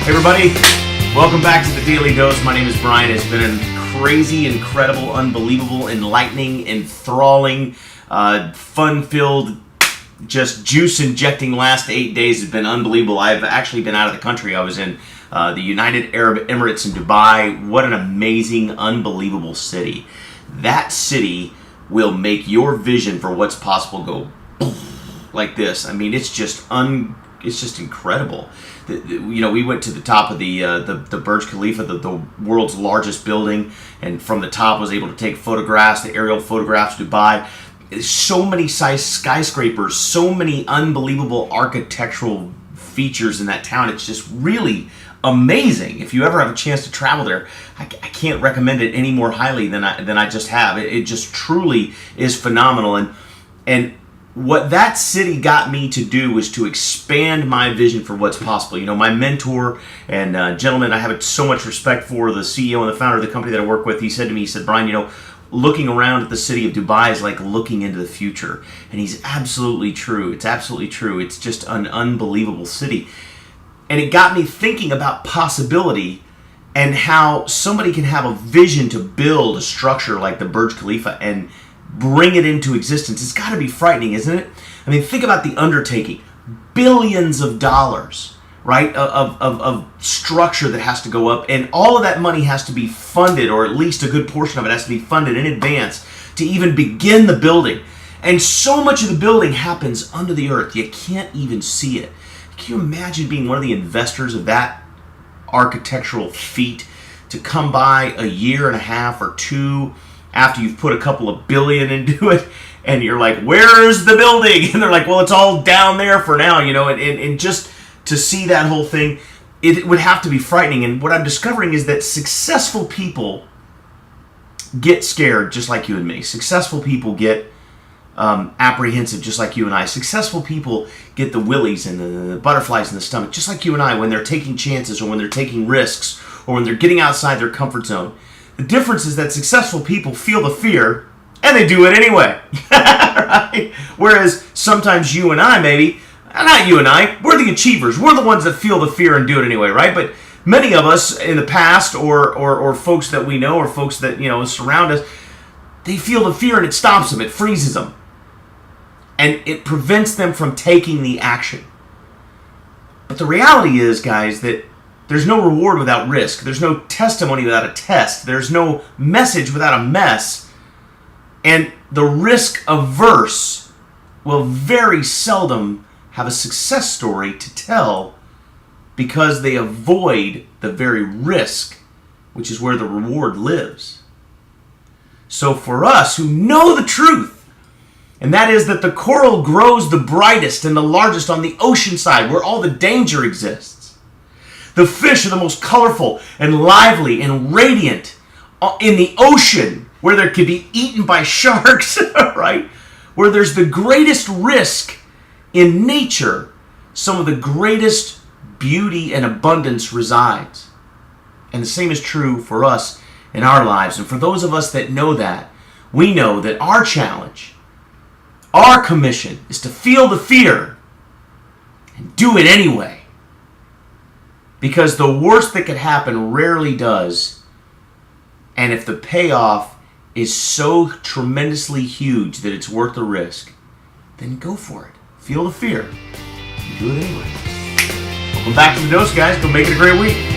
Hey everybody, welcome back to the Daily Dose. My name is Brian. It's been a crazy, incredible, unbelievable, enlightening, enthralling, fun-filled, just juice-injecting last 8 days. Has been unbelievable. I've actually been out of the country. I was in the United Arab Emirates in Dubai. What an amazing, unbelievable city. That city will make your vision for what's possible go like this. I mean, it's just incredible. We went to the top of the Burj Khalifa, the world's largest building, and from the top was able to take photographs, the aerial photographs of Dubai. So many skyscrapers, so many unbelievable architectural features in that town. It's just really amazing. If you ever have a chance to travel there, I can't recommend it any more highly than I just have. It just truly is phenomenal. And what that city got me to do was to expand my vision for what's possible. You know, my mentor and gentleman I have so much respect for, the CEO and the founder of the company that I work with, he said to me, he said, Brian, looking around at the city of Dubai is like looking into the future. And he's absolutely true. It's absolutely true. It's just an unbelievable city. And it got me thinking about possibility and how somebody can have a vision to build a structure like the Burj Khalifa and bring it into existence. It's got to be frightening, isn't it? I mean, think about the undertaking. Billions of dollars, right, of structure that has to go up, and all of that money has to be funded, or at least a good portion of it has to be funded in advance to even begin the building. And so much of the building happens under the earth. You can't even see it. Can you imagine being one of the investors of that architectural feat, to come by a year and a half or two after you've put a couple of billion into it, and you're like, where's the building? And they're like, well, it's all down there for now, and just to see that whole thing, it would have to be frightening. And what I'm discovering is that successful people get scared just like you and me. Successful people get apprehensive just like you and I. Successful people get the willies and the butterflies in the stomach just like you and I when they're taking chances, or when they're taking risks, or when they're getting outside their comfort zone. The difference is that successful people feel the fear, and they do it anyway. Right? Whereas sometimes you and I, maybe, not you and I, we're the achievers. We're the ones that feel the fear and do it anyway, right? But many of us in the past, or folks that we know, or folks that, surround us, they feel the fear and it stops them. It freezes them. And it prevents them from taking the action. But the reality is, guys, that there's no reward without risk. There's no testimony without a test. There's no message without a mess. And the risk-averse will very seldom have a success story to tell, because they avoid the very risk, which is where the reward lives. So for us who know the truth, and that is that the coral grows the brightest and the largest on the ocean side, where all the danger exists. The fish are the most colorful and lively and radiant in the ocean, where they could be eaten by sharks, right? Where there's the greatest risk in nature, some of the greatest beauty and abundance resides. And the same is true for us in our lives. And for those of us that know that, we know that our challenge, our commission, is to feel the fear and do it anyway. Because the worst that could happen rarely does. And if the payoff is so tremendously huge that it's worth the risk, then go for it. Feel the fear and do it anyway. Welcome back to the Dose, guys. Go make it a great week.